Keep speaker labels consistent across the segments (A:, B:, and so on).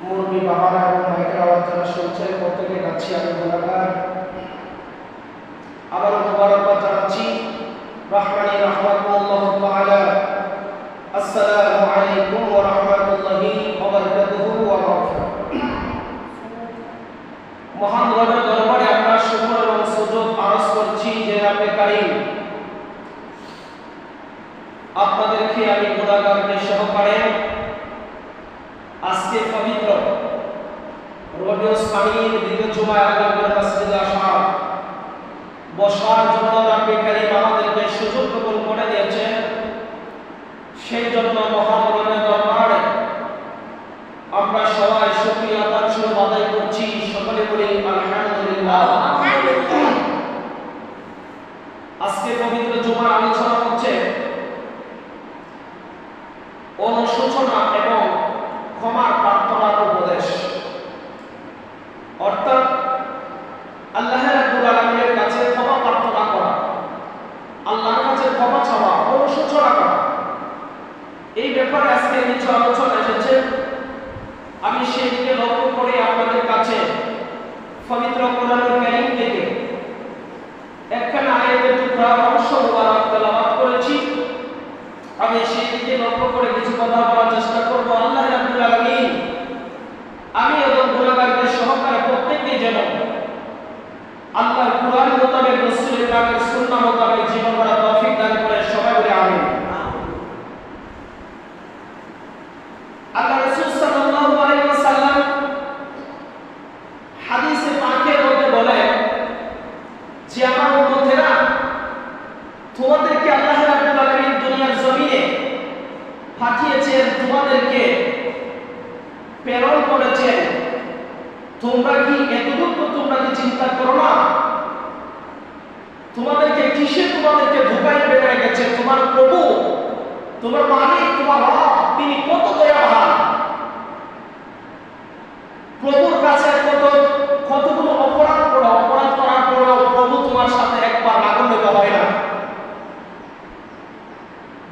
A: মুরগি বাবারা এবং মাইকের আওয়াজ যারা শুনছেন প্রত্যেকের কাছে আমি গুনাহগার। আবার মুবারকবাদ জানাচ্ছি রহমানি রাহমাতুল্লাহ তাআলা। আসসালামু আলাইকুম ওয়া রাহমাতুল্লাহি ওয়া বারাকাতুহু ওয়া বারাকাতুহু। মহান রবের দরবারে আমরা শুকর এবং সুজুদ আরজ করছি যে রব্বে কারীম আপনাদেরকে আমি গুনাহগারকে সহকারে আজকে পবিত্র রবিউল সানির দ্বিতীয় জুমায় আল্লাহর মসজিদে আসা বসার জন্য রব্বে কারীম আমাদেরকে সুযোগ কবুল করে দিয়েছেন। সেই জন্য মহান রবের দরবারে আমরা সবাই শুকরিয়া আদায় করছি। সকলে বলি আলহামদুলিল্লাহ। আজকে পবিত্র জুমার আলোচনা হচ্ছে অনুশোচনা এবং ক্ষমার প্রার্থনার উপদেশ, অর্থাৎ আল্লাহ রাব্বুল আলামিনের কাছে ক্ষমা প্রার্থনা করা, আল্লাহর কাছে ক্ষমা চাওয়া, অনুশোচনা করা। এই ব্যাপারে আজকে কিছু আলোচনা এসেছে। আমি সেই দিকে লক্ষ্য করে আপনাদের কাছে পবিত্র কোরআনুল কারীম থেকে একখানা আয়াতের টুকরা অংশ মুবারক তেলাওয়াত করেছি। আমি সেই দিকে লক্ষ্য করে কিছু কথা বলার চেষ্টা করব। আল্লাহ রাব্বুল আলামিন আমি এবং গুনাহগারদের সহকারে প্রত্যেককে যেন আল্লাহর কুরআন মোতাবেক রাসূলের পাকের সুন্নাহ মোতাবেক জীবন গড়ার তৌফিক দান করে। সবাই বলে আমিন। আল্লাহ রাসূল সাল্লাল্লাহু আলাইহি ওয়াসাল্লাম হাদিসে পাকের মধ্যে বলেন যে আমার উম্মতেরা, তোমাদেরকে আল্লাহ রাব্বুল আলামিন দুনিয়ার জমিনে পাঠিয়েছেন, তোমাদেরকে প্রেরণ করেছেন। তোমরা কি এতটুকু তোমরা কি চিন্তা করো না? তোমাদেরকে তোমাদেরকে ধোঁকায় বেড়ে গেছে। তোমার প্রভু, তোমার মালিক, তোমার রব তিনি কত দয়াবান। প্রভুর কাছে কতগুলো অপরাধ করার পরেও প্রভু তোমার সাথে একবার রাগান্বিত হয় না।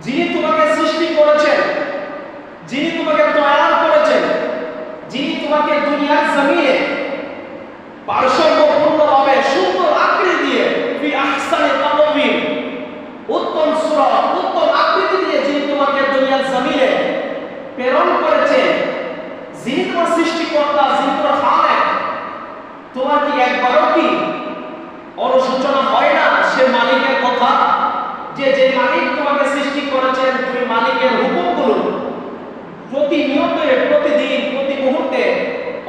A: যিনি তোমাকে সৃষ্টি করেছেন, যিনি তোমাকে তৈরি করেছেন, যিনি তোমাকে দুনিয়ার জমিনে ভারসাম্যপূর্ণভাবে সুন্দর আকৃতি দিয়ে ফি আহসানি তাকওয়িম, উত্তম সূরত, উত্তম আকৃতি দিয়ে যিনি তোমাকে দুনিয়ার জমিনে প্রেরণ করেছেন, যিনি তোমার সৃষ্টিকর্তা, যিনি তোমার খালেক, তোমার কি একবারও কি অনুশোচনা হয় না সে মালিকের কথা? যে মালিক তোমাকে সৃষ্টি করেছেন, তুমি মালিকের হুকুমগুলো প্রতিনিয়ত, প্রতিদিন, প্রতি মুহূর্তে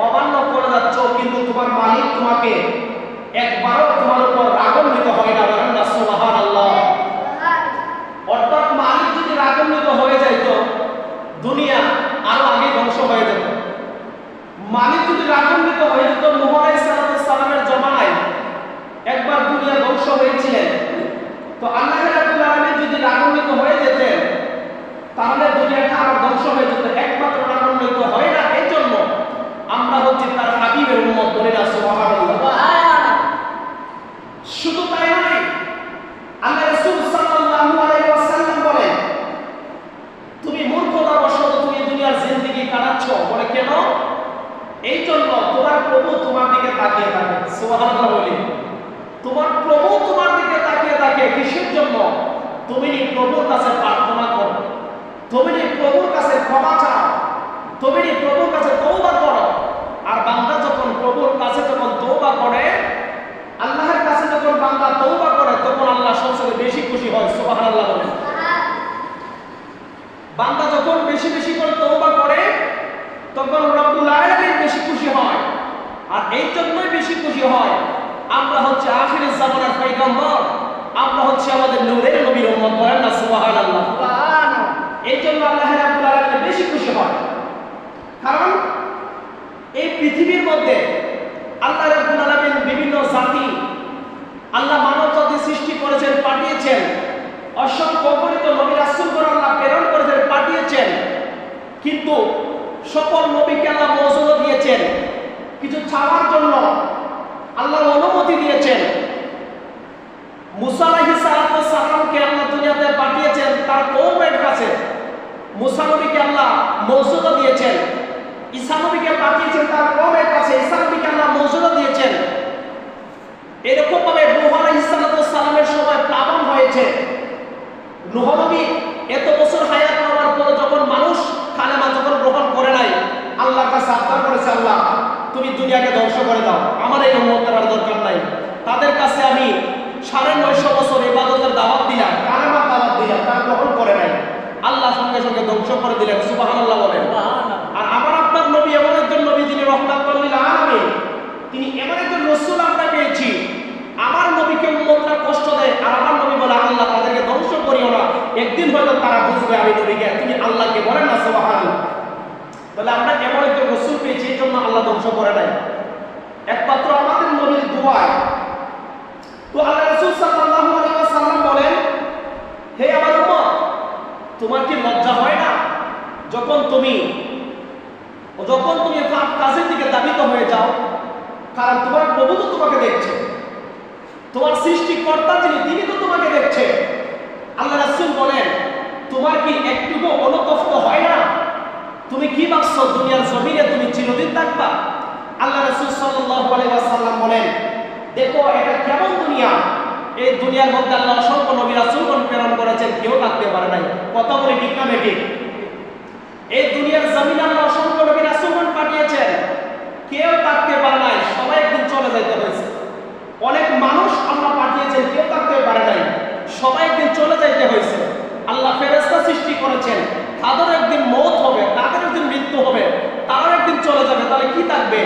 A: অমান্য করে যাচ্ছ, কিন্তু তোমার মালিক তোমাকে একবারও তোমার উপর রাগান্বিত হয় না। বলেন না সুবহানাল্লাহ। অর্থাৎ মালিক যদি রাগান্বিত হয়ে যাইত, দুনিয়া আরো আগে ধ্বংস হয়ে যেত। মালিক যদি রাগান্বিত হয়ে যেত, নূহ আলাইহিস সালামের জমানায় একবার দুনিয়া ধ্বংস হয়েছিলেন। তো আল্লাহ রাব্বুল আলামিন যদি রাগান্বিত হয়ে যেতেন, তাহলে দুনিয়াটা আবার ধ্বংস হয়ে যেত। একমাত্র রাগান্বিত হয় না, এই জন্য আমরা হচ্ছি তার হাবিবের উম্মত। বলে না সুবহানাল্লাহ। শুধু তাই নয়, আল্লাহ রাসূল সাল্লাল্লাহু আলাইহি ওয়াসাল্লাম বলেন, তুমি মূর্খতাবশত তুমি দুনিয়ার জিন্দেগি কাটাচ্ছ। বলে কেন? এই জন্য তোমার প্রভু তোমার দিকে তাকিয়ে থাকে। সুবহানাল্লাহ বলি। তোমার প্রভু তোমার দিকে তাকিয়ে থাকে কিসের জন্য? তুমি প্রভুর কাছে প্রার্থনা করো, তুমি প্রভুর কাছে ক্ষমা চাও, তুমি প্রভুর কাছে তওবা করো। আর বান্দা যখন প্রভুর কাছে যখন তওবা করে, আল্লাহর কাছে যখন বান্দা তওবা করে, তখন আল্লাহ সবচেয়ে বেশি খুশি হয়। সুবহানাল্লাহ বলেন। বান্দা যখন বেশি বেশি করে তওবা করে, তখন রব্বুল আলামিন বেশি খুশি হয়। আর এই জন্যই বেশি খুশি হয়, আমরা হচ্ছে আখিরের জামানার পয়গম্বর, আমরা হচ্ছে আমাদের নূরের নবীর উম্মত। বলেন না সুবহানাল্লাহ। এই জন্য আল্লাহ রাব্বুল আলামিন বেশি খুশি হয়। কারণ এই পৃথিবীর মধ্যে আল্লাহ রাব্বুল আলামিন বিভিন্ন জাতি, আল্লাহ মানব জাতি সৃষ্টি করেছেন, পাঠিয়েছেন। অসংখ্য অগণিত নবী রাসূলগণ আল্লাহ প্রেরণ করেছেন, পাঠিয়েছেন। কিন্তু সকল নবীকে আল্লাহ মর্যাদা দিয়েছেন, কিছু ছাড়ার জন্য আল্লাহ অনুমতি দিয়েছেন। মুসা আলাইহিস সালামকে আল্লাহ দুনিয়াতে পাঠিয়েছেন তার কওমের কাছে। মুসা নবীকে আল্লাহ মর্যাদা দিয়েছেন। ঈসা নবীকে পাঠিয়ে আল্লাহর কাছে আবদার করেছে, আল্লাহ তুমি দুনিয়াকে ধ্বংস করে দাও, আমার এই উম্মতের আর দরকার নাই। তাদের কাছে আমি 950 বছর ইবাদতের দাওয়াত দিলাম, কালেমার দাওয়াত দিলাম, তারা গ্রহণ করে নাই। আল্লাহ সঙ্গে সঙ্গে ধ্বংস করে দিলেন। সুবহানাল্লাহ বলেন। আর আমার আপনার নবী এমন একজন নবী যিনি রহমাতুল লিল আলামিন, তিনি এমন একজন রাসূল আমরা পেয়েছি। আমার নবীকে উম্মতরা কষ্ট দেয় আর আমার নবী বলে, আল্লাহ তাদেরকে ধ্বংস করিও না, একদিন হয়তো তারা বুঝবে আমি নবীকে। তিনি আল্লাহকে বলেন না সুবহানাল্লাহ। তাহলে আমরা এমন একজন রাসূল পেয়েছি, এই জন্য আল্লাহ ধ্বংস করে নাই, একমাত্র আমাদের নবীর দোয়ায়। তো আল্লাহ রাসূল সাল্লাল্লাহু আলাইহি ওয়াসাল্লাম বলেন, হে আমার উম্মত, তোমার কি লজ্জা হয় না যখন তুমি পাপ কাজের দিকে ধাবিত হয়ে যাও? কারণ তোমার প্রভু তো তোমাকে দেখছে, তোমার সৃষ্টিকর্তা যিনি তিনি তো তোমাকে দেখছে। আল্লাহ রাসূল বলেন, তোমার কি একটুকু অনুতপ্ত হয় না? তুমি কি ভাবছো দুনিয়ার জমিনে তুমি চিরদিন থাকবা? আল্লাহ রাসূল সাল্লাল্লাহু আলাইহি ওয়াসাল্লাম বলেন, দেখো এটা কেমন দুনিয়া, এই দুনিয়ার মধ্যে আল্লাহ অসংখ্য নবী রাসূলগণ প্রেরণ করেছেন, কেউ থাকতে পারে নাই। কথা বলে ঠিক না বেঠিক? এই দুনিয়ার জমিনে আল্লাহ অসংখ্য নবী রাসূলগণ পাঠিয়েছেন, কেউ থাকতে পারে নাই, সবাই একদিন চলে যাইতে হয়েছে। অনেক মানুষ আল্লাহ পাঠিয়েছেন, কেউ থাকতে পারে নাই, সবাই একদিন চলে যাইতে হয়েছে। আল্লাহ ফেরেশতা সৃষ্টি করেছেন, তাদের একদিন মওত হবে, তাদের একদিন মৃত্যু হবে, তারা একদিন চলে যাবে। তাহলে কি থাকবে?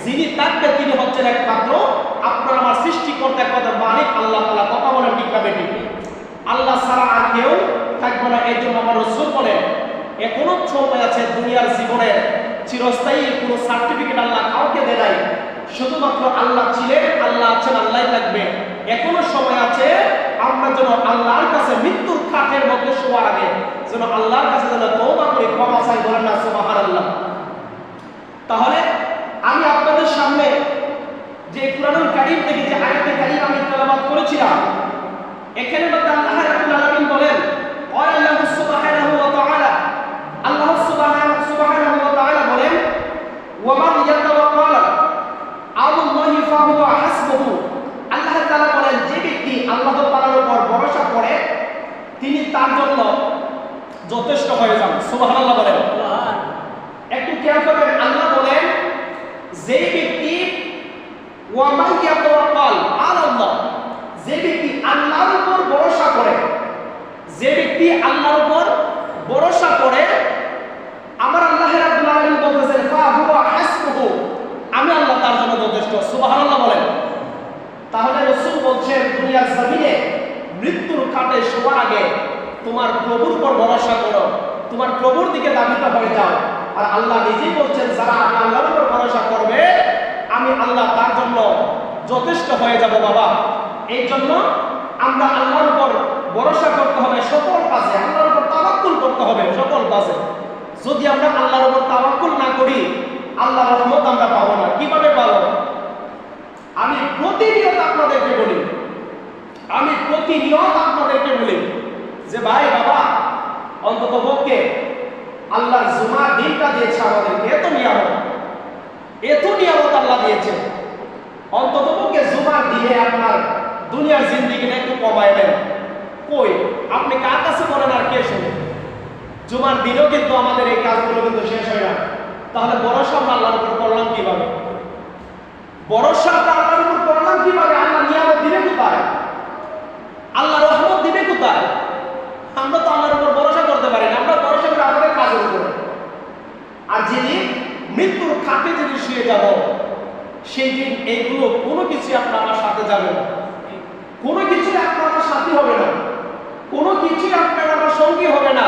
A: যিনি থাকবে তিনি হচ্ছেন একমাত্র আপনার আমার সৃষ্টিকর্তা, একমাত্র মালিক আল্লাহ তাআলা। কথা বলেন ঠিক না বেঠিক? আল্লাহ ছাড়া আর কেউ থাকবে না। এই জন্য আমার রাসূল বলেন, এখনো সময় আছে দুনিয়ার জীবনের চিরস্থায়ী কোনো সার্টিফিকেট আল্লাহ কাউকে দেয় নাই। শুধুমাত্র আল্লাহ ছিলেন, আল্লাহ আছেন, আল্লাহই থাকবে। এখনো সময় আছে, আমরা যেন আল্লাহর কাছে মৃত্যুর খাটের মধ্যে শোয়ার আগে যেন আল্লাহর কাছে যেন তওবা করে ক্ষমা চাই। বলেন না সুবহানাল্লাহ। তাহলে আমি আপনাদের সামনে যে কুরআনুল কারীম থেকে যে আয়াতে কারীম আমি তেলাওয়াত করেছিলাম, এখানে মধ্যে আল্লাহ রাব্বুল আলামিন বলেন, আল্লাহ সুবহানাহু ওয়া তাআলা, আল্লাহ সুবহানাহু ওয়া তাআলা বলেন, ওয়া মান ইয়াতাওয়াক্কাল আলাল্লাহি ফাহুয়া হাসবুহু। আল্লাহ তাআলা বলেন, যে ব্যক্তি আল্লাহ তাআলার উপর ভরসা করে তিনি তার জন্য যথেষ্ট হয়ে যান। সুবহানাল্লাহ বলেন। একটু খেয়াল করবেন, আল্লাহ বলেন যে ব্যক্তি ওয়া মান ইয়াতাওয়াক্কাল আলাল্লাহ, যে ব্যক্তি আল্লাহর উপর ভরসা করে, যে ব্যক্তি আল্লাহর উপর ভরসা করে, আমার আল্লাহ রাব্বুল আলামিন বলতেছেন ফাহুয়া হাসবুহু, আমি আল্লাহ তার জন্য যথেষ্ট। সুবহানাল্লাহ বলেন। তাহলে রাসূল বলছেন, দুনিয়ার জমিনে মৃত্যুর খাটে শোয়ার আগে তোমার প্রভুর উপর ভরসা করো, তোমার প্রভুর দিকে ধাবিত হয়ে যাও। আর আল্লাহ নিজেই বলছেন, যারা আমি আল্লাহর উপর ভরসা করবে আমি আল্লাহ তার জন্য যথেষ্ট হয়ে যাব। বাবা, এই জন্য আমরা আল্লাহর উপর ভরসা করতে হবে সকল কাজে, আল্লাহর উপর তাওয়াক্কুল করতে হবে সকল কাজে। যদি আমরা আল্লাহর উপর তাওয়াক্কুল না করি, আল্লাহর রহমত আমরা পাবো না। কিভাবে পাবো? আমি প্রতিনিয়ত আপনাদেরকে বলি যে ভাই বাবা, অন্তত পক্ষে আল্লাহর জুমার দিনটা দিয়েছে আমাদেরকে, এত নিয়ামত আল্লাহ দিয়েছে। অন্তত পক্ষে জুমার দিনে আপনার দুনিয়ার জিন্দেগিটা একটু কমায় দেন। কই আপনি কার কাছে বলেন আর কে শুনে? জুমার দিনেও কিন্তু আমাদের এই কাজগুলো কিন্তু শেষ হয় না। তাহলে ভরসা আমরা আল্লাহর উপর করলাম কিভাবে? ভরসা আল্লাহর উপর করলাম কিভাবে? আল্লাহ নিয়ামত দিবে কোথায়? আল্লাহ রহমত দিবে কোথায়? আমরা তো আল্লাহর উপর ভরসা করতে পারি না, আমরা ভরসা করি আমাদের কাজের উপরে। আর যেদিন মৃত্যুর খাটে যদি শুয়ে যাব, সেই দিন এইগুলো কোনো কিছু আপনার আমার সাথে যাবে না, কোনো কিছু আপনার আমার সাথী হবে না, কোনো কিছু আপনার আমার সঙ্গী হবে না।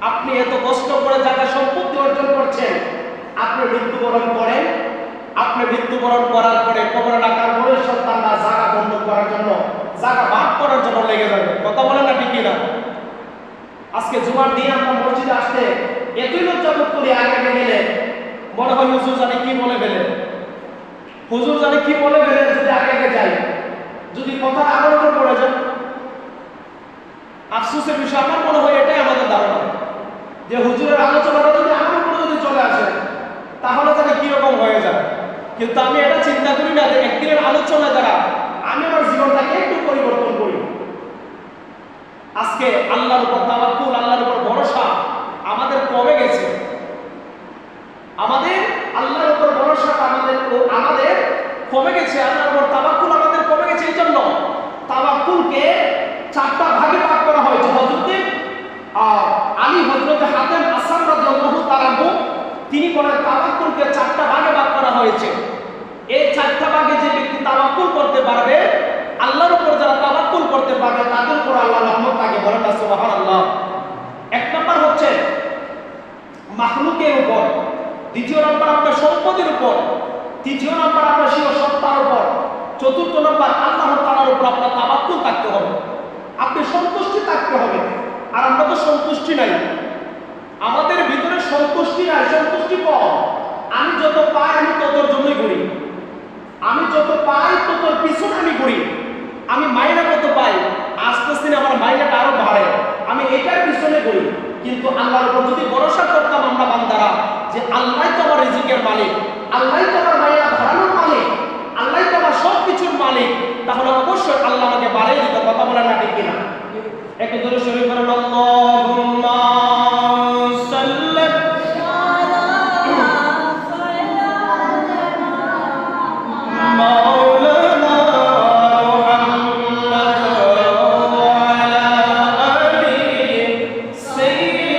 A: আপনি এত কষ্ট করে যারা সম্পত্তি অর্জন করছেন, আপনি মৃত্যুবরণ করেন, আপনি মৃত্যুবরণ করার পরে কবরে রাখার পরে সন্তানরা জায়গা বন্ধ করার জন্য, জায়গা ভাগ করার জন্য লেগে যাবে। কথা বলেন না ঠিক না? আজকে জুমার দিন আমরা মসজিদে আসতে এতই লজ্জা বোধ করি, আগে গেলে মনে হয় হুজুর জানে কি বলে ফেলে, হুজুর জানে কি বলে ফেলে। যদি আগে যাই, যদি কথা আমার উপর পড়ে যায়, আফসোসের বিষয় আমার মনে হয় এটাই আমাদের ধারণা যে হুজুরের আলোচনাটা যদি আমার উপরে যদি চলে আসে তাহলে তাহলে কিরকম হয়ে যায়। কিন্তু আমি এটা চিন্তা করি না যে একদিনের আলোচনা দ্বারা আমি আমার জীবনটাকে একটু পরিবর্তন করি। আজকে আল্লাহর উপর তাওয়াক্কুল, আল্লাহর উপর ভরসা আমাদের কমে গেছে। আমাদের কমে গেছে, আল্লাহর উপর তাওয়াক্কুল আমাদের কমে গেছে। এই জন্য তাওয়াক্কুলকে চারটা ভাগে ভাগ করা হয়েছে। হযরতে আলী হযরতে হাতেম আসাম রাদিয়াল্লাহু তাআলা তিনি বলেন তাওয়াক্কুলকে চারটা ভাগে ভাগ করা হয়েছে। এই চারটা ভাগে যে ব্যক্তি তাওয়াক্কুল করতে পারবে, আল্লাহর উপর যারা তাওয়াক্কুল করতে পারবে তাদের উপর আল্লাহর রহমত থাকে। বলেন না সুবহানাল্লাহ। এক নাম্বার হচ্ছে মাখলুকের উপর, দ্বিতীয় নাম্বার আপনার সম্পদের উপর, তৃতীয় নাম্বার আপনার স্বীয় সত্তার উপর, চতুর্থ নাম্বার আল্লাহ তাআলার উপর আপনার তাওয়াক্কুল থাকতে হবে, আপনি সন্তুষ্টি থাকতে হবে। আর আমরা তো সন্তুষ্টি নাই, আমাদের ভিতরে সন্তুষ্টি নাই, সন্তুষ্টি কম। আমি যত পাই আমি ততর জন্যই করি, আমি যত পাই ততর পিছনে আমি করি। আমি মাইনা কত পাই, আস্তে আস্তে আমার মাইনাটা আরো বাড়ে, আমি এটার পিছনে করি। কিন্তু আল্লাহর উপর যদি ভরসা করতাম আমরা বান্দারা, যে আল্লাহই তো আমার রিজিকের মালিক, আল্লাহই তো আমার মাইনা ধরানোর মালিক, আল্লাহই তো আমার সব কিছুর মালিক, তাহলে অবশ্যই আল্লাহ আমাকে বাড়িয়ে দিত। কথা বলে না ঠিক কিনা? একটু ধরে শরীর করেন আল্লাহুম্মা সাল্লি মাওলানা মুহাম্মদ ওয়া আলা আলি সাইয়্যিদিনা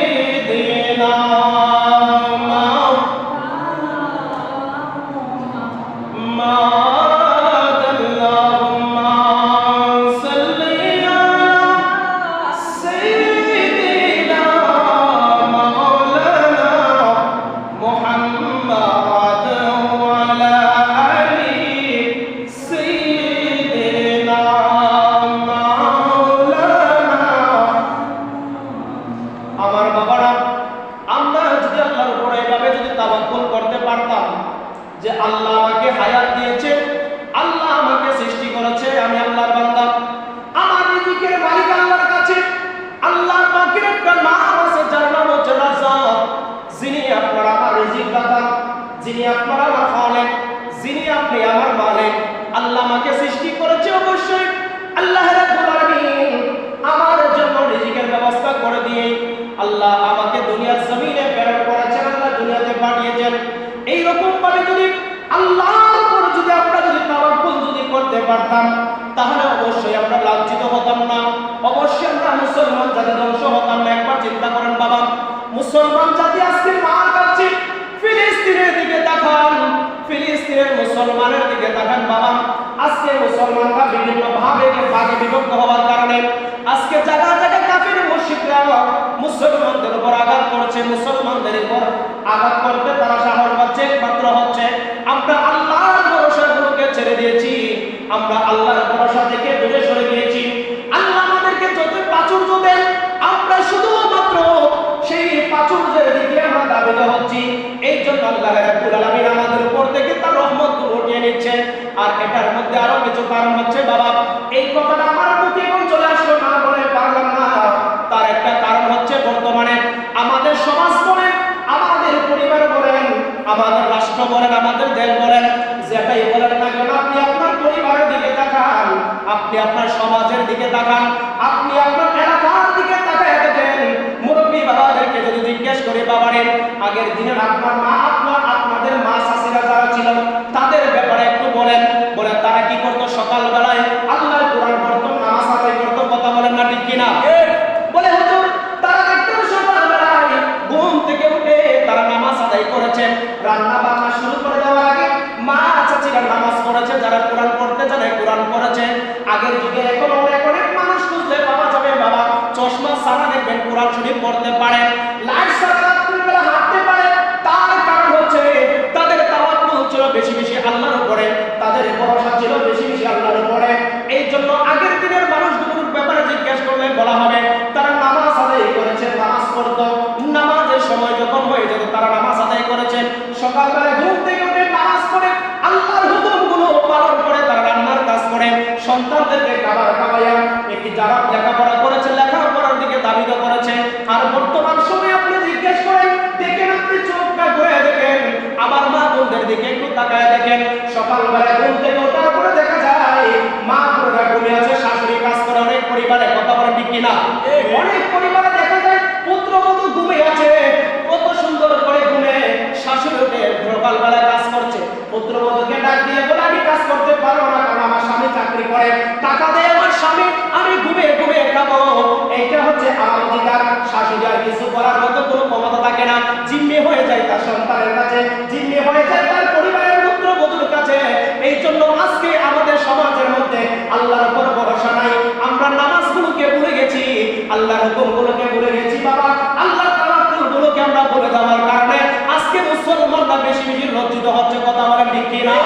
A: যে আল্লাহ আমাকে হায়াত দিয়েছে, আল্লাহ আমাকে সৃষ্টি করেছে, আমি আল্লাহর বান্দা, আমার রিজিকের মালিক আল্লাহর কাছে। আল্লাহ পাকের একটা নাম আছে যার নাম হচ্ছে রাজ্জাক, যিনি আপনার আমার রিজিক দাতা, যিনি আপনার আমার খালেক, যিনি আপনি আমার মালিক। আল্লাহ আমাকে সৃষ্টি করেছে, অবশ্যই আল্লাহ রাব্বুল আলামিন আমার জন্য রিজিকের ব্যবস্থা করে দিয়ে আল্লাহ আমাকে দুনিয়ার জমিনে প্রেরণ করেছেন, আল্লাহ দুনিয়াতে পাঠিয়েছেন। এইরকম ভাবে যদি আল্লাহর উপর যদি আমরা যদি তাওয়াক্কুল যদি করতে পারতাম, তাহলে অবশ্যই আমরা লাঞ্ছিত হতাম না, অবশ্যই আমরা মুসলমান জাতি ধ্বংস হতাম না। একবার চিন্তা করেন বাবা, মুসলমান জাতি আজকে মার খাচ্ছে। ফিলিস্তিনের দিকে তাকান, ফিলিস্তিনের মুসলমানের দিকে তাকান বাবা। আজকে মুসলমানরা বিভিন্ন ভাগে বিভক্ত হওয়ার কারণে আজকে জায়গা জায়গায় কাফির মুশরিকরা মুসলমানদের উপর আঘাত করছে, মুসলমানদের উপর আঘাত করতে তারা সাহস পাচ্ছে। একমাত্র হচ্ছে আমরা আল্লাহর ভরসাগুলোকে ছেড়ে দিয়েছি, আমরা আল্লাহর ভরসা থেকে দূরে সরে গিয়েছি। আল্লাহ আমাদেরকে যত প্রাচুর্য দেন, আমরা শুধুমাত্র সেই প্রাচুর্যের দিকে আমরা ধাবিত হচ্ছি। এই জন্য আল্লাহ রাব্বুল আলামিন আমাদের উপর থেকে তার রহমতগুলো উঠিয়ে নিচ্ছেন। আর এটার মধ্যে আরো কিছু কারণ হচ্ছে বাবা, এই কথাটা আমার মুখে এখন চলে আসলো না বলে পারলাম না। তার একটা কারণ হচ্ছে বর্তমানে আমাদের সমাজ বলেন, আমাদের পরিবার বলেন, আমাদের রাষ্ট্র বলেন, আমাদের দেশ বলেন, যেটাই বলেন না কেন, আপনি আপনার পরিবারের দিকে তাকান, আপনি আপনার সমাজের দিকে তাকান, আপনি আপনার এলাকার দিকে তাকায় দেখেন। মুরব্বী বাবাদেরকে যদি জিজ্ঞেস করে বাবারে আগের দিনের আপনার মা আপনাদের মা শাশুড়িরা যারা ছিল তাদের ব্যাপারে একটু বলেন, বলে তারা কি করতো? সকালবেলায় আল্লাহর কোরআন পড়তো, নামাজ আদায় করতো। কথা বলেন না ঠিক কিনা? বলে হুজুর তারা একদম সকালবেলায় ঘুম থেকে উঠে তারা নামাজ আদায় করেছে, রান্না বান্না শুরু করে দেওয়ার আগে মা চাচিরা নামাজ পড়েছে, যারা কোরআন পড়তে জানে কোরআন পড়েছে। আগের যুগে এখন অনেক মানুষ খুঁজলে পাওয়া যাবে বাবা, চশমা ছাড়া দেখবেন কোরআন শরীফ পড়তে পারে, লাইট ছাড়া রাত্রিবেলা হাঁটতে পারে। তার কারণ হচ্ছে তাদের তাওয়াক্কুল ছিল বেশি বেশি আল্লাহর উপরে, তাদের ভরসা ছিল বেশি বেশি আল্লাহর উপরে। এই জন্য আগের দিনের মানুষগুলোর ব্যাপারে জিজ্ঞেস করলে বলা হবে তারা নামাজ আদায় করেছে, নামাজ পড়তো, নামাজের সময় যখন হয়ে যেত তারা নামাজ আদায় করেছে। সকালবেলা ঘুম থেকে উঠে নামাজ পড়ে আল্লাহর হুকুমগুলো পালন করে তারা রান্নার কাজ করে, সন্তানদেরকে খাবার খাওয়াইয়া একটি যারা লেখাপড়া করেছে লেখাপড়ার দিকে ধাবিত করেছে। আর বর্তমান সময়ে আপনি জিজ্ঞেস করেন, দেখেন আপনি চোখটা ঘুরে দেখেন, আমার মা বোনদের দিকে একটু তাকায় দেখেন, সকালবেলা ঘুম থেকে ওঠার পরে দেখা যায় মা বোনরা ঘুমে আছে, শাশুড়ি কাজ করে। অনেক পরিবারে, কথা বলেন ঠিক কিনা? অনেক পরিবারে দেখা যায় পুত্রবধূ ঘুমে আছে, কত সুন্দর করে ঘুমে, শাশুড়ি উঠে সকালবেলা কাজ করছে। পুত্রবধূকে ডাক দিয়ে বলে আমি কাজ করতে পারবো না, কারণ আমার স্বামী চাকরি করে, টাকা দেয় আমার স্বামী, আমি ঘুমিয়ে ঘুমিয়ে খাবো, এইটা হচ্ছে আমার অধিকার। শাশুড়ি আর কিছু করার মতো কোনো ক্ষমতা থাকে না, জিম্মি হয়ে যায় তার সন্তানের কাছে, জিম্মি হয়ে যায় তার পরিবারের পুত্রবধূর কাছে। এই জন্য আজকে আমাদের সমাজের মধ্যে আল্লাহর উপর ভরসা নাই, আমরা নামাজগুলোকে ভুলে গেছি, আল্লাহর হুকুমগুলোকে ভুলে গেছি বাবা, আল্লাহর তাওয়াক্কুলগুলোকে আমরা ভুলে যাওয়ার কারণে আজকে মুসলমানরা বেশি বেশি লজ্জিত হচ্ছে। কথা বলেন ঠিক কি না?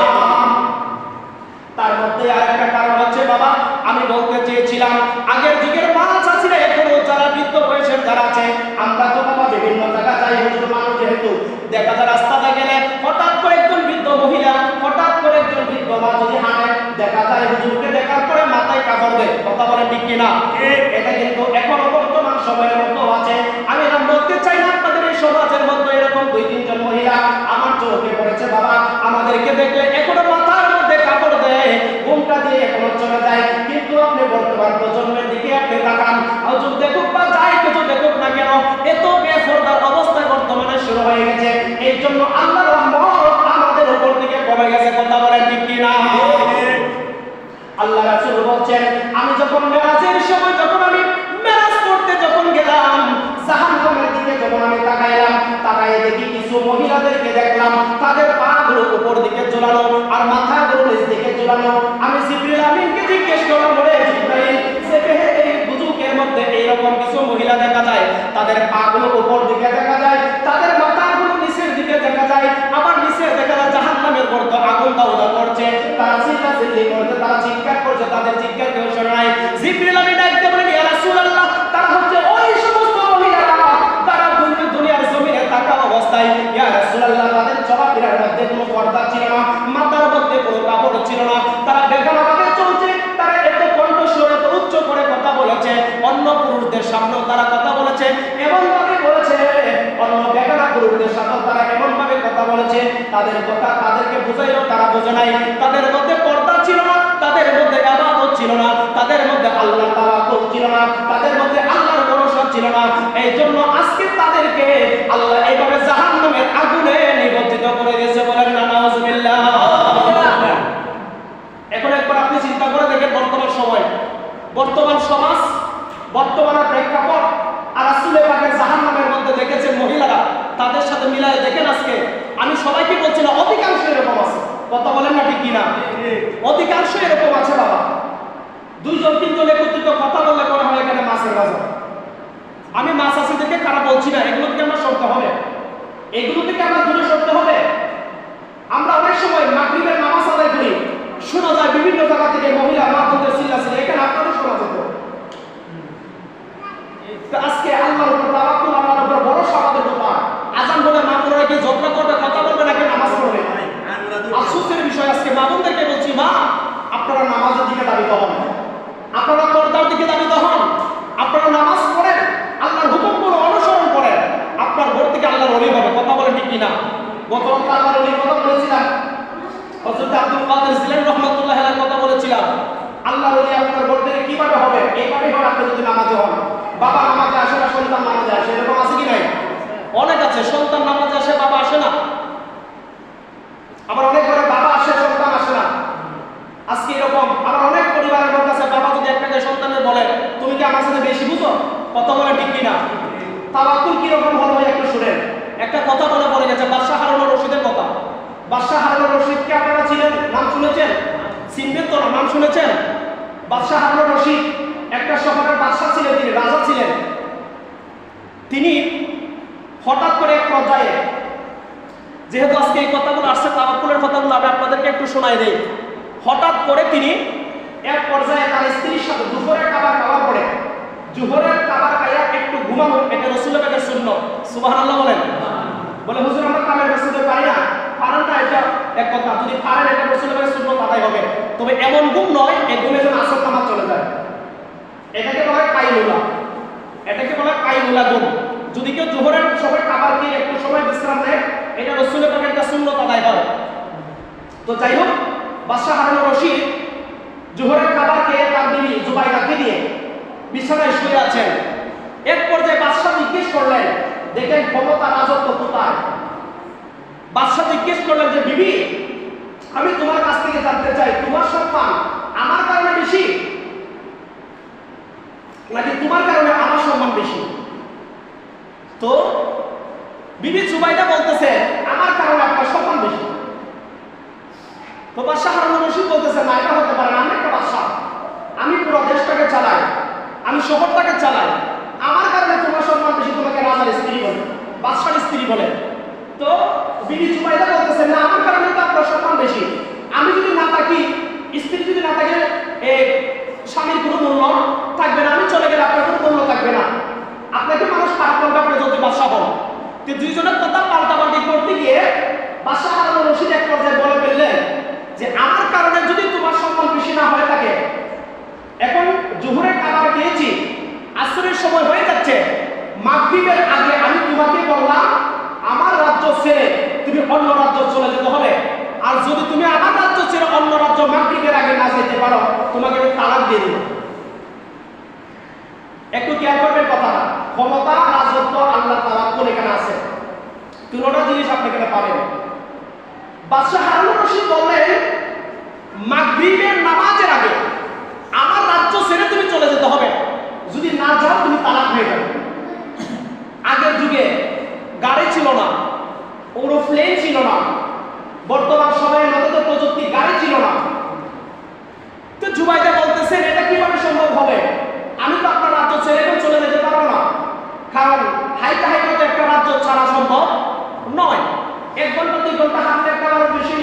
A: তার মধ্যে আরেকটা কারণ হচ্ছে বাবা, আমি বলতে চেয়েছিলাম আগের যুগের মা চাচিরা এখনো যারা বৃদ্ধ বয়সের যারা আছে, আমরা তো বাবা বিভিন্ন জায়গা যাই, হুজুর মানুষ যেহেতু দেখা যায় রাস্তাতে গেলে হঠাৎ করে একজন বৃদ্ধ মহিলা, হঠাৎ করে একজন বৃদ্ধ মা যদি হাঁটে, দেখা যায় হুজুরকে দেখার পরে মাথায় কাপড় দেয়। কথা বলে ঠিক কিনা? এটা কিন্তু এখনো বর্তমান সময়ের মতো আছে। আমি নাম বলতে চাই না, আপনাদের এই সমাজের মধ্যে এরকম 2-3 জন মহিলা আমার চোখে পড়েছে বাবা, আমাদেরকে দেখলে এখনো মাথার মধ্যে কাপড় দেয়, ঘুমটা দিয়ে এখনো চলে যায়। কিন্তু আপনি বর্তমান প্রজন্মের দিকে আপনি তাকান, হুজুর দেখুক বা যাই কিছু দেখুক না কেন, এত বেপরদার অবস্থা বর্তমানে শুরু হয়ে গেছে। এই জন্য আল্লাহর রহমত আমাদের উপর থেকে কমে গেছে। কথা বলেন ঠিক কি না? আল্লাহ রাসূল বলছেন, আমি যখন মেরাজের সময় যখন আমি মেরাজ করতে যখন গেলাম, জাহান্নামের দিকে যখন আমি তাকাইলাম, তাকায়ে দেখি কিছু মহিলাদেরকে দেখলাম তাদের পাগুলো উপর দিকে ঝোলানো আর মাথাগুলো নিচ দিকে ঝোলানো। আমি জিবরিল আমিনকে জিজ্ঞেস করলাম, বলে জিবরাইল, এই বুজুর্গের মধ্যে এইরকম কিছু মহিলা দেখা যায়, তাদের পাগুলো উপর দিকে দেখা যায়, তাদের মাথাগুলো নিচের দিকে দেখা যায়, আবার নিচে দেখা যায় জাহান্নামের গর্ত আগুন দাউদা করছে, তারা চিল্লাচিল্লি করছে, তারা চিৎকার করছে, তাদের চিৎকার কেউ শোনে নাই। জিবরিল আমিন ডাকতে বলেন, ইয়া রাসূলুল্লাহ, তারা হচ্ছে ওই সমস্ত মহিলারা তারা দুনিয়ার জমিনে থাকা অবস্থায়, ইয়া রাসূলুল্লাহ, তাদের চলাফেরার মধ্যে কোনো পর্দা ছিল না, মাথার মধ্যে কোনো কাপড় ছিল না, তারা বেগানাভাবে চলছে, তারা এত কণ্ঠস্বর এত উচ্চ করে কথা বলেছে, অন্য পুরুষদের সামনেও তারা কথা বলেছে, এমন ভাবে বলেছে, অন্য বেগানা পুরুষদের সাথেও তারা এমন ভাবে কথা বলেছে, তাদের কথা তাদেরকে বুঝাইলেও তারা বোঝে নাই, তাদের মধ্যে পর্দা ছিল না, তাদের মধ্যে ইবাদত ছিল না, তাদের মধ্যে আল্লাহর তাওয়াক্কুল ছিল না, তাদের মধ্যে আল্লাহর ভরসা ছিল না। এই জন্য আজকে তাদেরকে আল্লাহ এইভাবে জাহান্নামের আগুনে নিমজ্জিত করে দিয়েছে। বলেন না নাউজুবিল্লাহ। এখন একবার আপনি চিন্তা করে দেখেন, বর্তমান সময়, বর্তমান সমাজ, বর্তমান প্রেক্ষাপট আর রাসূলের পাকের জাহান্নামের মধ্যে দেখেছেন মহিলারা, তাদের সাথে মিলায় দেখেন আজকে। আমি সবাইকে বলছি না, অধিকাংশ এরকম আছে। কথা বলেন না ঠিক কিনা? অধিকাংশ এরকম আছে বাবা। 2-3 জন একত্রিত কথা বললে করা হয় এখানে মাছের বাজার। আমি মাছ চাষিদেরকে খারাপ বলছি না, এগুলো থেকে আমরা সরতে হবে, এগুলো থেকে আমরা দূরে সরতে হবে। আমরা অনেক সময় মাগরিবের নামাজ আদায় করি, শোনা যায় বিভিন্ন জায়গা থেকে মহিলা মা বোনদের চিল্লাচিল্লি, এখানে আপনাদের শোনা যেত। আজকে আল্লাহর উপর তাওয়াক্কুল, আল্লাহর উপর ভরসা আমাদের ব্যাপার। আজান বলে মা বোনেরা কি ঝগড়া করবে, কথা বলবে নাকি নামাজ পড়বে? আফসোসের বিষয়, আজকে মা বোনদেরকে বলছি, মা আপনারা নামাজের দিকে দাবিত হন, আপনারা পর্দার দিকে দাবিত হন, আপনারা নামাজ পড়েন, আল্লাহর হুকুমগুলো অনুসরণ করেন, আপনার ঘর থেকে আল্লাহর ওলি হবে। কথা বলেন ঠিক কিনা? গতকাল আল্লাহর ওলির কথা বলেছিলাম, হযরত আব্দুল কাদের জিলানী রাহমাতুল্লাহি আলাইহির কথা বলেছিলাম। আল্লাহর ওলি আপনার ঘর থেকে কিভাবে হবে? এইভাবে হবে আপনি যদি নামাজে হন। বাবা নামাজে আসে না, সন্তান নামাজে আসে, এরকম আছে কি নাই? অনেক আছে, সন্তান নামাজে আসে, বাবা আসে না। আবার অনেক ঘরে বাবা আসে, সন্তান আসে না। আজকে এরকম আবার অনেক পরিবারের মধ্যে আছে, বাবা যদি একটা সন্তানের বলে, তুমি কি আমার সাথে বেশি বুঝো? কথা বলে ঠিক কিনা? তাওয়াক্কুল কিরকম হলো একটু শুনেন। একটা কথা বলে পড়ে গেছে, বাদশাহ হারুনুর রশিদের কথা। বাদশাহ হারুনুর রশিদকে আপনারা চিনেন, নাম শুনেছেন? চিনবেন তো না, নাম শুনেছেন? বাদশাহ হারুনুর রশিদ একটা শহরের বাদশাহ ছিলেন, তিনি রাজা ছিলেন। তিনি হঠাৎ করে এক পর্যায়ে, যেহেতু আজকে এই কথাগুলো আসছে, তাওয়াক্কুলের কথাগুলো আমি আপনাদেরকে একটু শোনাই দেই। হঠাৎ করে তিনি এক পর্যায়ে তার স্ত্রীর সাথে দুপুরের খাবার খাওয়ার পরে, জোহরের খাবার খাইয়া একটু ঘুমাবো, এটা রাসূলের পাকের সুন্নাত। সুবহানাল্লাহ বলেন। বলে হুজুর আমরা কামের রাসূলের পারি না, পারেন না, এটা এক কথা, যদি পারেন এটা রাসূলের পাকের সুন্নাত আদায় হবে, তবে এমন ঘুম নয় এই ঘুমে যেন আসর নামাজ চলে যায়। এটাকে বলা হয় কাইলুলা, এটাকে বলা হয় কাইলুলা ঘুম। যদি কেউ জোহরের সময় খাবার খেয়ে একটু সময় বিশ্রাম নেয়, এটা রাসূলের পাকের একটা সুন্নাত আদায় হয়। তো যাই হোক, বাদশাহ হারুনুর রশিদ জোহরের খাবার খেয়ে তার বিবি জুবাইদাকে নিয়ে বিছানায় শুয়ে আছেন। এক পর্যায়ে বাদশাহ জিজ্ঞেস করলেন, দেখেন ক্ষমতা রাজত্ব কোথায়। বাদশাহ জিজ্ঞেস করলেন যে বিবি আমি তোমার কাছ থেকে জানতে চাই, তোমার সম্মান আমার কারণে বেশি নাকি তোমার কারণে আমার সম্মান বেশি? তো বিবি জুবাইদা বলতেছে আমার কারণে আপনার সম্মান বেশি। তো বাদশাহ হারুন রশিদ বলতেছে না, এটা হতে পারে না, আমি একটা বাদশাহ, আমি পুরো দেশটাকে চালাই, আমি শহরটাকে চালাই, আমার কারণে তোমার সম্মান বেশি, তোমাকে রাজার স্ত্রী বলে, বাদশার স্ত্রী বলে। তো বিবি জুবাইদা বলতেছে না, আমার কারণে তো আপনার সম্মান বেশি, আমি যদি না থাকি, স্ত্রী যদি না থাকে, স্বামীর কোনো মূল্য থাকবে না, আমি চলে গেলে আপনার কোনো মূল্য থাকবে না, আপনাকে মানুষ খারাপ করবে, আপনি যদি বাদশাহ হন। তো দুইজনের কথা পাল্টাপাল্টি করতে গিয়ে বাদশাহ হারুন রশিদ এক পর্যায়ে বলে ফেললেন যে আমার কারণে যদি তোমার সম্মান বেশি না হয়ে থাকে, এখন জোহরের খাবার খেয়েছি, আসরের সময় হয়ে যাচ্ছে, মাগরিবের আগে আমি তোমাকে বললাম আমার রাজ্য ছেড়ে তুমি অন্য রাজ্য চলে যেতে হবে, আর যদি তুমি আমার রাজ্য ছেড়ে অন্য রাজ্য মাগরিবের আগে না যেতে পারো, তোমাকে আমি তালাক দিয়ে দেব। একটু খেয়াল করবেন কথাটা, ক্ষমতা, রাজত্ব, আল্লাহ তাওয়াক্কুল এখানে আছে, তিনটা জিনিস আপনি এখানে পাবেন। বাদশাহ হারুন রশিদ বললেন মাগরিবের নামাজের আগে আমার রাজ্য ছেড়ে তুমি চলে যেতে হবে, যদি না যাও তুমি তালাক হয়ে যাবে। আগের যুগে গাড়ি ছিল না, এরোপ্লেন ছিল না, বর্তমান সময়ের মতো তো প্রযুক্তি গাড়ি ছিল না। তো জুবাইদা বলতেছেন এটা কিভাবে সম্ভব হবে, আমি তো আপনার রাজ্য ছেড়ে চলে যেতে পারবো না, কারণ হাইটা হাইটা তো একটা রাজ্য ছাড়া সম্ভব নয়। 1 ঘন্টা 2 ঘন্টা হাঁটতে একটা আরো বেশি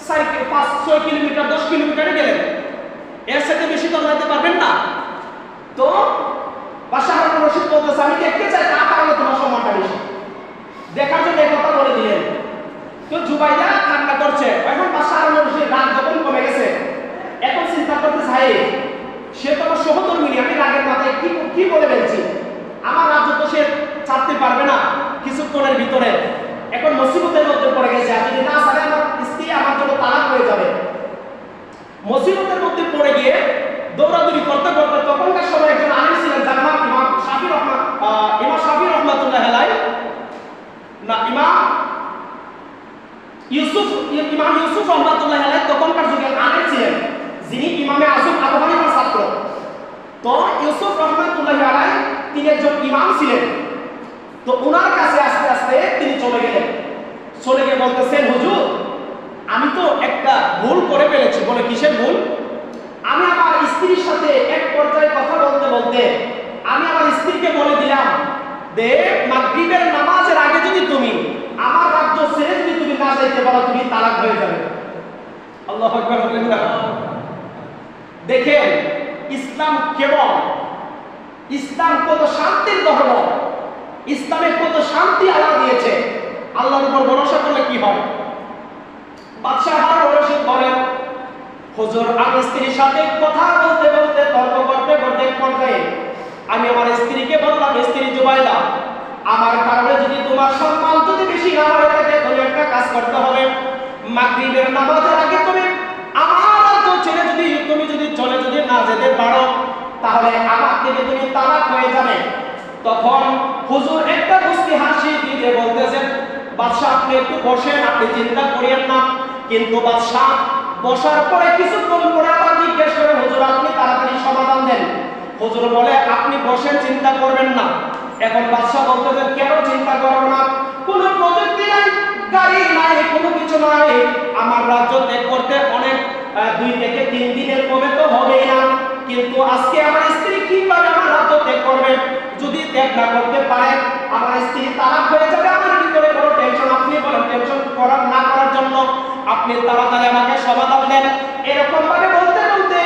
A: 5-6 কিলোমিটার 10 কিলোমিটারে গেলেন, এর সাথে বেশি তো যেতে পারবেন না। তো বাদশাহ হারুন রশিদ বলতেছে আমি দেখতে চাই কার কারণে তোমার সম্মানটা বেশি, দেখার জন্য এই কথা বলে দিলেন। তো জুবাইদা কান্না করছে, এখন বাদশাহ হারুন রশিদ রাগ যখন কমে গেছে, এখন চিন্তা করতে চাই সে তো আমার সহধর্মিনী, আমি রাগের মাথায় কি বলে ফেলছি, আমার রাজ্য তো সে ছাড়তে পারবে না কিছুক্ষণের ভিতরে, এখন মুসিবতের মধ্যে পড়ে গেছে, আমি যদি না ছাড়ে আমার স্ত্রী আমার জন্য তালাক হয়ে যাবে। মুসিবতের মধ্যে পড়ে গিয়ে দৌড়াদৌড়ি করতে করতে তখনকার সময় একজন আলিম ছিলেন যার নাম ইমাম শাফি রহমাতুল্লাহ আলাইহি, না ইমাম ইউসুফ রহমাতুল্লাহ আলাইহি তখনকার যুগে আলিম ছিলেন, যিনি ইমামে আযম আবু হানিফার ছাত্র। তো ইউসুফ রহমাতুল্লাহ আলাইহি তিনি একজন ইমাম ছিলেন। তো ওনার কাছে আস্তে আস্তে তিনি চলে গেলেন, চলে গিয়ে বলতেছেন হুজুর আমি তো একটা ভুল করে ফেলেছি। বলে কিসের ভুল? আমি আমার স্ত্রীর সাথে এক পর্যায়ে কথা বলতে বলতে আমি আমার স্ত্রীকে বলে দিলাম যে মাগরিবের নামাজের আগে যদি তুমি আমার রাজ্য ছেড়ে যদি তুমি না যাইতে পারো তুমি তালাক হয়ে যাবে। আল্লাহু আকবার বলেন না। দেখেন ইসলাম কেবল, ইসলাম কত শান্তির ধর্ম, ইসলামে কত শান্তি আল্লাহ দিয়েছে, আল্লাহর উপর ভরসা করলে কি হয়। বাদশাহ হারুন রশিদ বলেন হুজুর আমি স্ত্রীর সাথে কথা বলতে বলতে তর্ক করতে করতে পর্যায়ে আমি আমার স্ত্রীকে বললাম স্ত্রী জুবাইদা আমার কারণে যদি তোমার সম্মান যদি বেশি না হয়ে থাকে তুমি একটা কাজ করতে হবে, মাগরিবের নামাজের আগে তুমি আমার রাজ্য ছেড়ে তুমি যদি চলে না যেতে পারো তাহলে আমার থেকে তুমি তালাক হয়ে যাবে। তখন হুজুর একটা মুস্কি হাসি দিয়ে বলতেছেন বাদশাহ আপনি একটু বসেন, আপনি চিন্তা করিয়েন না। কিন্তু বাদশাহ বসার পরে কিছুক্ষণ পরে আবার জিজ্ঞেস করে হুজুর আপনি তাড়াতাড়ি সমাধান দেন। হুজুর বলে আপনি বসেন, চিন্তা করবেন না। এখন বাদশাহ বলতেছেন কেন চিন্তা করব না, কোনো প্রযুক্তি নাই, গাড়ি নাই, কোনো কিছু নাই, আমার রাজ্য ত্যাগ করতে অনেক 2 থেকে 3 দিনের কমে তো হবেই না। কিন্তু আজকে আমার স্ত্রী কিভাবে আমার রাজ্য ত্যাগ করবে, যদি ত্যাগ না করতে পারে আমার স্ত্রী তালাক হয়ে যাবে, আমার ভিতরে বড় টেনশন। আপনি বলেন টেনশন না করার জন্য আপনি তাড়াতাড়ি আমাকে সমাধান দেন। এরকম ভাবে বলতে বলতে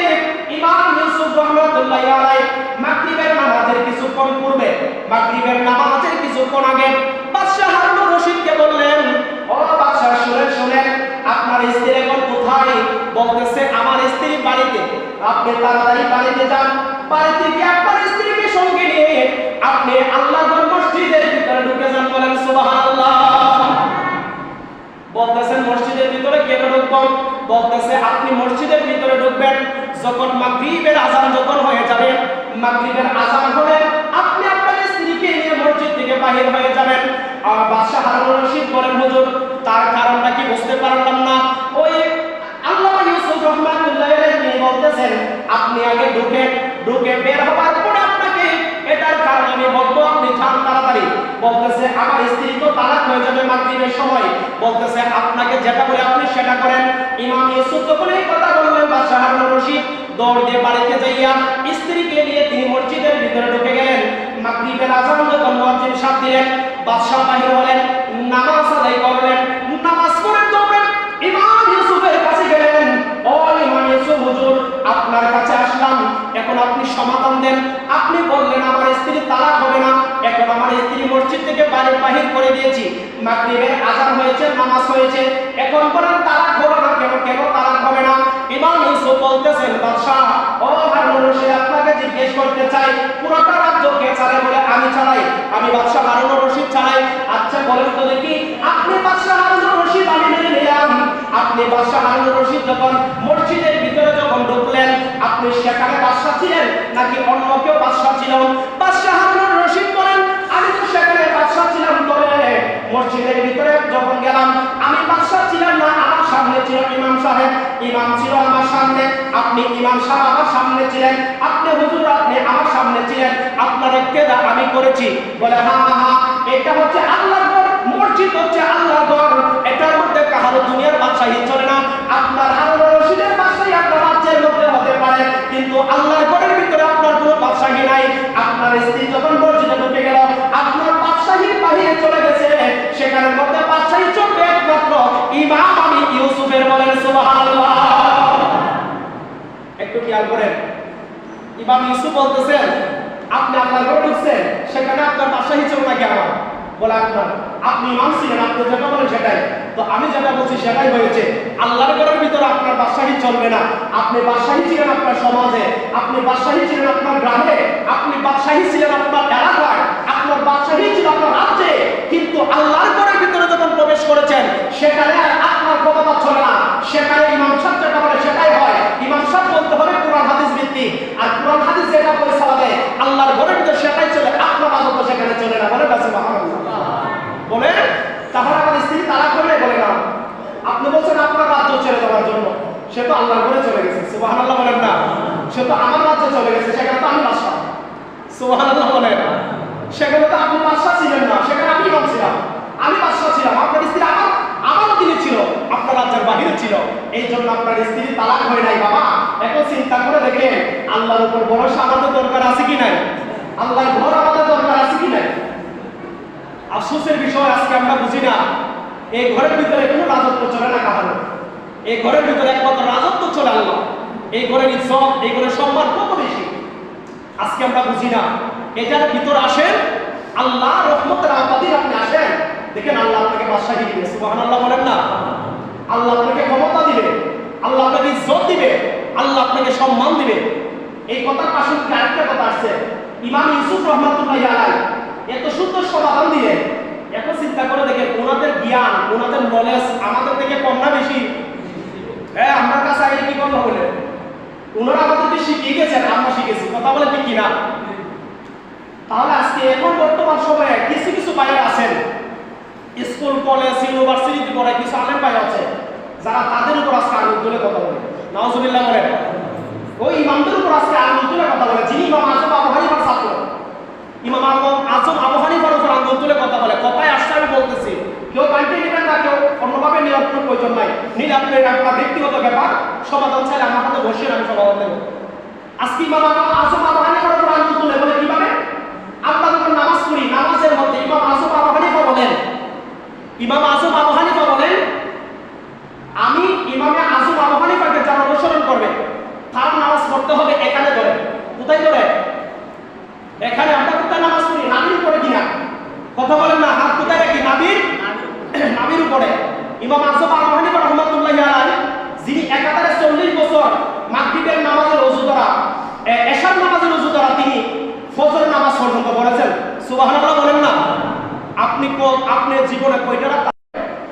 A: ইমাম ইউসুফ রহমাতুল্লাহ আলাইহি মাগরিবের নামাজের কিছুক্ষণ পূর্বে, মাগরিবের নামাজের কিছুক্ষণ আগে বাদশাহ হারুন রশিদকে বললেন ও বাদশাহ শুনেন আপনার স্ত্রী এখন কোথায়? বলতেছে আমার স্ত্রী বাড়িতে। আপনি তাড়াতাড়ি বাড়িতে যান, বাড়িতে গিয়ে আপনার স্ত্রীকে সঙ্গে নিয়ে আপনি আল্লাহর মসজিদের ভিতরে ঢুকে যান। বলেন সুবহানাল্লাহ। বলতেছেন মসজিদের ভিতরে কেন ঢুকবেন? বলতেছে আপনি মসজিদের ভিতরে ঢুকবেন যখন মাগরিবের আযান যখন হয়ে যাবে, মাগরিবের আযান হলে আপনি আপনার স্ত্রীকে নিয়ে মসজিদ থেকে বাহির হয়ে যাবেন। আর বাদশাহ হারুন রশিদ বলেন হুজুর তার কারণটা কি বুঝতে পারলাম না। ওই আপনি আগে ঢুকে বের হওয়ার পরে আপনাকে এটার কারণ আমি বলবো, আপনি যান তাড়াতাড়ি। বলতেছে আমার স্ত্রী তো তালাক হয়ে যাবে মাগরিবের সময়। বলতেছে আপনাকে যেটা বলে আপনি সেটা করেন। ইমাম ইউসুফ যখন এই কথা বললেন, বাদশাহ হারুন রশিদ দৌড় দিয়ে বাড়িতে যাইয়া স্ত্রীকে নিয়ে তিনি মসজিদের ভিতরে ঢুকে গেলেন। মাগরিবের আযান যখন মুয়াজ্জিন সাহেব দিলেন, বাদশাহ বাহির হলেন, নামাজ আদায় করলেন। নামাজ পড়ে দৌড়ে ইমাম ইউসুফের কাছে গেলেন। ও ইমাম ইউসুফ হুজুর, আপনার কাছে আসলাম, এখন আপনি সমাধান দেন। আপনি বললেন আমার স্ত্রী তালাক হবে না, এখন আমার স্ত্রী মসজিদ থেকে বাহির করে দিয়েছি, মাগরিবের আযান হয়েছে, নামাজ হয়েছে, এখন বলেন তালাক হবে না কেন তালাক হবে না? ইমাম ইউসুফ বলতেছেন, বাদশাহ ও হারুন রশিদ, আপনাকে জিজ্ঞেস করতে চাই, পুরোটা রাজ্য কে চালায়? বলে আমি চালাই, আমি বাদশাহ হারুন রশিদ চালাই। আচ্ছা বলেন তো দেখি, আপনি বাদশাহ হারুন রশিদ, আমি মেনে নিলাম, আপনি বাদশাহ হারুন রশিদ যখন মসজিদের ভিতরে যখন ঢুকলেন, আপনি সেখানে বাদশাহ ছিলেন নাকি অন্য কেউ বাদশাহ ছিল? বাদশাহ হারুন রশিদ বলেন, আমি তো সেখানে বাদশাহ ছিলাম, তবে মসজিদের ভিতরে যখন গেলাম আমি বাদশাহ ছিলাম না, আমার সামনে ছিল ইমাম সাহেব, ইমাম ছিল আমার সামনে, আপনি ইমাম সাহেব আমার সামনে ছিলেন, আপনি হুজুর আপনি আমার সামনে ছিলেন, আপনার ইক্তেদা আমি করেছি। বলে হ্যাঁ, এটা হচ্ছে আল্লাহর ঘর, মসজিদ হচ্ছে আল্লাহর ঘর, এটার মধ্যে কারো দুনিয়ার বাদশাহী চলে না। আপনার হারুন রশিদের বাদশাহী আপনার রাজ্যের মধ্যে হতে পারে, কিন্তু আল্লাহর ঘরের ভিতরে আপনার কোনো বাদশাহী নাই। আপনার স্ত্রী যখন মসজিদে ঢুকে গেল, আপনার বাদশাহীর বাহিরে চলে গেছে, সেখানের মধ্যে বাদশাহী চলবে একমাত্র ইমাম আমি ইউসুফের। বলেন সুবহানাল্লাহ। একটু খেয়াল করেন, ইমাম ইউসুফ বলতেছেন আপনি আল্লাহর ঘরে ঢুকছেন, সেখানে আপনার বাদশাহী চলবে নাকি আমার? বলে আপনি ইমাম ছিলেন, আপনি যেটা বলেন সেটাই, তো আমি যেটা বলছি সেটাই হয়েছে। আল্লাহর ঘরের ভিতরে আপনার বাদশাহী চলবে না। আপনি বাদশাহী ছিলেন আপনার সমাজে, আপনি বাদশাহী ছিলেন আপনার গ্রামে, আপনি বাদশাহী ছিলেন আপনার এলাকায়, আপনার বাদশাহী ছিল আপনার রাজ্যে, কিন্তু আল্লাহর ঘরের ভিতরে যখন প্রবেশ করেছেন, সেখানে আপনার ক্ষমতা চলে না। সেখানে ইমাম সাহেব যেটা বলে সেটাই হয়। ইমাম সাহেব বলতে হবে কোরআন হাদিস ভিত্তিক, আর কোরআন হাদিস যেটা বলে চালাবে আল্লাহর ঘরের ভিতরে সেটাই চলে, আপনার রাজত্ব সেখানে চলে না। বলে সুবহানাল্লাহ। বলে তাহলে আমার স্ত্রী তালাক হবে? বলে না, আপনি বলছেন আপনার রাজ্য ছেড়ে দেওয়ার জন্য, সে তো আল্লাহর ঘরে চলে গেছে। সুবহানাল্লাহ বলেন না, সে তো আমার রাজ্যে চলে গেছে, সেখানে তো আমি বাদশা। সুবহানাল্লাহ বলেন, সেখানে তো আপনি বাদশা ছিলেন না, সেখানে আমি ইমাম ছিলাম, আমি বাদশা ছিলাম। আপনার স্ত্রী আমার অধীনে ছিল, আপনার রাজ্যের বাহিরে ছিল, এই জন্য আপনার স্ত্রী তালাক হয় নাই। বাবা এখন চিন্তা করে দেখেন, আল্লাহর উপর ভরসা আমাদের দরকার আছে কি নাই? আল্লাহর ঘর আমাদের দরকার আছে কি নাই? আফসোসের বিষয় আজকে আমরা বুঝি না, এই ঘরের ভিতরে কোনো রাজত্ব চলে না কাহারো, এই ঘরের ভিতরে একমাত্র রাজত্ব চলে আল্লাহ। এই ঘরের ইজ্জত, এই ঘরের সম্মান কত বেশি আজকে আমরা বুঝি না। এটার ভিতর আসেন, আল্লাহ রহমতের আওতাধীন আপনি আসেন, দেখেন আল্লাহ আপনাকে বাদশাহী দিবে। সুবহানাল্লাহ বলেন না, আল্লাহ আপনাকে ক্ষমতা দিবে, আল্লাহ আপনাকে ইজ্জত দিবে, আল্লাহ আপনাকে সম্মান দিবে। এই কথার পাশে আরেকটা কথা আসছে, ইমাম ইউসুফ রহমাতুল্লাহি আলাইহি এত সুন্দর সমাধান দিয়ে, এখন চিন্তা করে দেখেন ওনাদের জ্ঞান, ওনাদের নলেজ আমাদের থেকে কম না বেশি? হ্যাঁ, আমার কাছে আগে কি কথা বলে ওনারা আমাদেরকে শিখিয়ে গেছেন, আমরা শিখেছি, কথা বলে ঠিক কিনা? তাহলে আজকে এখন বর্তমান সময়ে কিছু বাইরে আছেন, স্কুল কলেজ ইউনিভার্সিটিতে পড়ে কিছু আলেম ভাই আছে, যারা তাদের উপর আজকে আঙুল তুলে কথা বলে। নাউজুবিল্লাহ বলেন, ওই ইমামদের উপর আজকে আঙুল তুলে কথা বলে, যিনি ইমাম আজম আবু হানিফার ছাত্র, ইমাম আজম আবু হানিফার উপর আঙুল তুলে কথা বলে। কথায় আসছে আমি বলতেছি, কেউ কান্টে নেবেন না, কেউ অন্যভাবে নেওয়ার কোনো প্রয়োজন নাই, নিলে আপনি আপনার ব্যক্তিগত ব্যাপার, সমাধান চাইলে আমার হাতে বসে আমি সমাধান দেবো। আজকে ইমাম আজম আবু হানিফার উপর আঙুল তুলে বলে কিভাবে? আমরা যখন নামাজ পড়ি, নামাজের মধ্যে ইমাম আজম আবু হানিফা বলেন, ইমাম আজম আবু হানিফা বলেন, আমি ইমামে আজম আবু হানিফাকে যারা অনুসরণ করবে তার নামাজ পড়তে হবে এখানে ধরে। কোথায় ধরে? এখানে। আমরা কোথায় নামাজ পড়ি? নাবির উপরে কিনা? কথা বলেন না, হাত কোথায় রাখি? নাবির উপরে। ইমাম আজম আবু হানিফা রাহমাতুল্লাহি আলাইহি, যিনি একাধারে 40 বছর মাগরিবের নামাজের ওযু দ্বারা, এশার নামাজের ওযু দ্বারা তিনি ফজরের নামাজ পর্যন্ত পড়েছেন। সুবহানাল্লাহ বলেন না। আপনি জীবনে কয়টা রাত?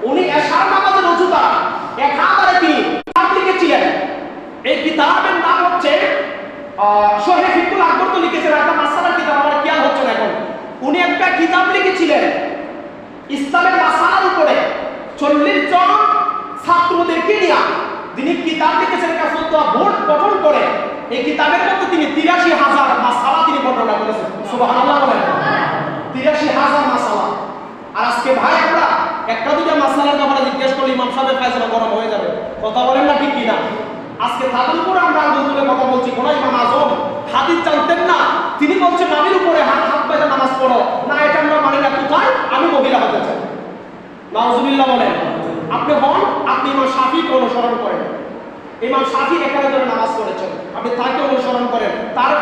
A: উনি এশার নামাজের ওযু দ্বারা একাধারে তিনি কিতাব লিখেছিলেন। এই কিতাবের নাম হচ্ছে শরীফ ফিকুল আকবর তো লিখেছেন, একটা মাসালার কিতাব, আমার খেয়াল হচ্ছে না এখন। উনি একটা কিতাব লিখেছিলেন ইসলামের মাসালার উপরে, 40 জন ছাত্রদেরকে নিয়ে তিনি কিতাব লিখেছেন, একটা ফতোয়া বোর্ড গঠন করে এই কিতাবের মধ্যে তিনি ৮৩,০০০ মাসআলা তিনি বর্ণনা করেছেন। সুবহানাল্লাহ বলেন। ৮৩,০০০ মাসআলা। আর আজকে ভাই আমরা একটা দুইটা মাসআলার ব্যাপারে জিজ্ঞেস করলে ইমাম সাহেবের ফায়সালা গরম হয়ে যাবে। কথা বলেন না ঠিক কিনা? আজকে তাদের উপরে আমরা আঙ্গুল তুলে কথা বলছি। কোন ইমাম আজম হাদিস জানতেন না, তিনি বলছেন নাভির উপরে হাত বেঁধে নামাজ পড়ো না, এটা আমরা মানি না। কোথায়? আমি মহিলা হতে চাই। নাউজুবিল্লাহ বলেন। আপনি হন, আপনি ইমাম শাফিকে অনুসরণ করেন। ইমাম শাফি এখানে ধরে নামাজ পড়েছেন, আপনি তাকে অনুসরণ করেন, তার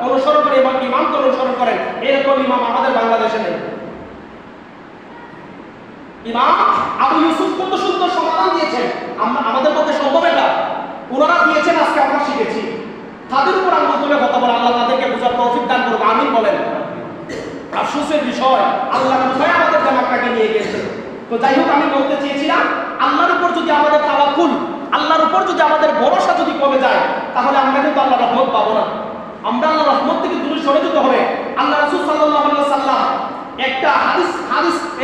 A: অনুসরণ করে ইমামকে অনুসরণ করেন। এরকম ইমাম আমাদের বাংলাদেশে নেই। ইমাম আবু ইউসুফ কত সুন্দর সমাধান দিয়েছেন, আমাদের পক্ষে সম্ভব এটা? ওনারা দিয়েছেন, আজকে আমরা শিখেছি। তাদের উপর আঙ্গুল তুলে কথা বলে আল্লাহ তাদেরকে বুঝার তৌফিক দান করুক। আমিন বলেন। আফসোসের বিষয়, আল্লাহ কোথায় আমাদের জামাতটাকে নিয়ে গেছে। তো যাই হোক, আমি বলতে চেয়েছিলাম আল্লাহর উপর যদি আমাদের তাওয়াক্কুল, আল্লাহর উপর যদি আমাদের ভরসা যদি কমে যায়, তাহলে আমরা কিন্তু আল্লাহর রহমত পাবো না। আমরা আল্লাহর রহমত থেকে দূরে সরে যেতে হবে। আল্লাহ রাসূল সাল্লাল্লাহু আলাইহি ওয়াসাল্লাম একটা হাদিস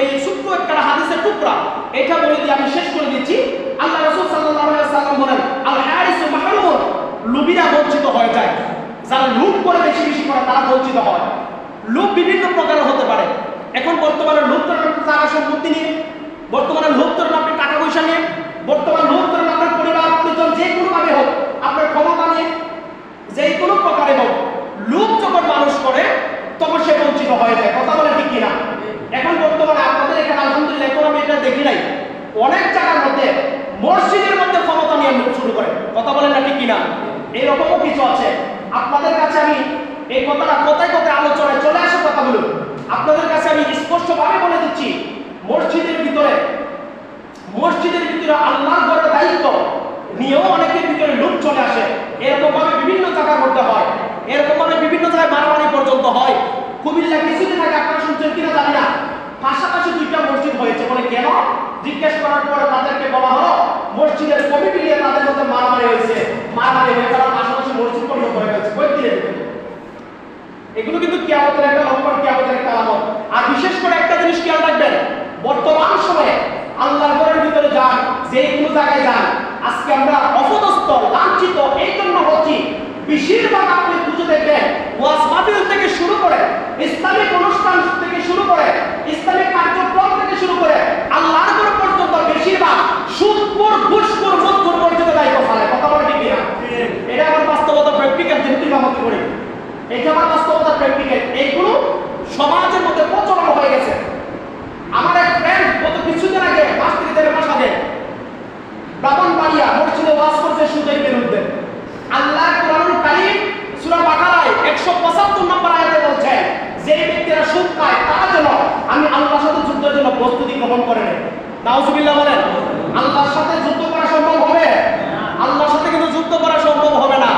A: এই ছোট্ট একটা হাদিসের টুকরা এটা বলে দিয়ে আমি শেষ করে দিচ্ছি। আল্লাহ রাসূল সাল্লাল্লাহু আলাইহি ওয়াসাল্লাম বলেন, আল হারিসু মাহরুম, লুবিরা বঞ্চিত হয়ে যায়। যারা লুট করে বেশি বেশি করে তারা বঞ্চিত হয়। লোভ বিভিন্ন প্রকারের হতে পারে। এখন বর্তমানে লোভ করেন আপনি টাকা সম্পত্তি নিয়ে, বর্তমানে লোভ করেন আপনি টাকা পয়সা নিয়ে, বর্তমানে লোভ করেন আপনার পরিবার পরিজন, যে কোনো ভাবে হোক, আপনার ক্ষমতা নিয়ে, যে কোনো প্রকারে হোক, লোভ যখন মানুষ করে তখন সে বঞ্চিত হয়ে যায়। কথা বলে ঠিক কিনা? এখন বর্তমানে আপনাদের এখানে আলহামদুলিল্লাহ এখন আমি এটা দেখি নাই, অনেক জায়গার মধ্যে মসজিদের মধ্যে ক্ষমতা নিয়ে লোক শুরু করে। কথা বলেন না ঠিক কিনা? এরকমও কিছু আছে। আপনাদের কাছে আমি এই কথাটা কোথায় কোথায় আলোচনায় চলে আসে কথাগুলো আপনাদের কাছে আমি স্পষ্টভাবে বলে দিচ্ছি। মসজিদের ভিতরে আল্লাহর ঘরের দায়িত্ব নিয়েও অনেকের ভিতরে লোক চলে আসে। এরকম ভাবে বিভিন্ন জায়গার মধ্যে হয়, এরকম ভাবে বিভিন্ন জায়গায় মারামারি পর্যন্ত হয়। কুমিল্লা কিছুদিন আগে আপনারা শুনছেন কিনা জানি না, পাশাপাশি দুইটা মসজিদ হয়েছে। বলে কেন? জিজ্ঞেস করার পরে তাদেরকে বলা হলো মসজিদের কমিটি নিয়ে তাদের মধ্যে মারামারি হয়েছে। মারামারি হয়ে তারা পাশাপাশি মসজিদ বন্ধ করে ফেলছে। এগুলো কিন্তু কিয়ামতের একটা লক্ষণ, কিয়ামতের একটা আলামত। আর বিশেষ করে একটা জিনিস খেয়াল রাখবেন, বর্তমান সময়ে আল্লাহর ঘরের ভিতরে যান, যে কোনো জায়গায় যান, আজকে আমরা অপদস্থ লাঞ্ছিত এই জন্য হচ্ছি। বেশিরভাগ আপনি খুঁজে দেখবেন ওয়াজ মাহফিল থেকে শুরু করে, ইসলামিক অনুষ্ঠান থেকে শুরু করে, ইসলামিক কার্যক্রম থেকে শুরু করে আল্লাহর ঘর পর্যন্ত বেশিরভাগ সুদখোর, ঘুষখোর, মদখোর পর্যন্ত দায়িত্ব ফেলায়। কথা বলে ঠিক কিনা? এটা আমার বাস্তবতা, প্র্যাকটিক্যাল। যেহেতু ইমামতি করি, এটা আমার বাস্তবতা, প্র্যাকটিক্যাল। এইগুলো সমাজের মধ্যে প্রচলন হয়ে গেছে। আমার এক ফ্রেন্ড গত কিছুদিন আগে মাস্টারি থেকে ভাষা দেন ব্রাহ্মণবাড়িয়া মসজিদে ওয়াজ করছে সুদের বিরুদ্ধে। আল্লাহ কোরআনুল কারীম সূরা বাকারায় 175 নম্বর আয়াতে বলছে, যে ব্যক্তিরা সুদ খায় তারা যেন আমি আল্লাহর সাথে যুদ্ধের জন্য প্রস্তুতি গ্রহণ করে নেয়। নাউজুবিল্লাহ বলেন। আল্লাহর সাথে যুদ্ধ করা সম্ভব হবে? আল্লাহর সাথে কিন্তু যুদ্ধ করা সম্ভব হবে না।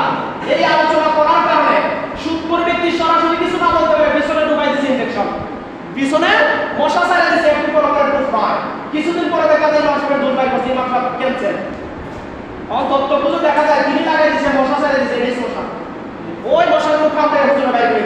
A: এই আলোচনা করার কারণে সুদখোর ব্যক্তি সরাসরি কিছু না বলতে পারে, পিছনে ঢুকাই দিচ্ছে ইনজেকশন, পিছনে মশা ছাড়া দিচ্ছে, একটু কোনো করে টুক হয়। কিছুদিন পরে দেখা যায় মাসের দুধ পাই করছে, মাসা ক্যান্সার। তত্ত্ব পুজো দেখা যায় তিনি লাগাই দিচ্ছে, মশা ছাড়া দিচ্ছে, এই মশা, ওই মশাগুলো কামড়ে হুজুরে বাই করে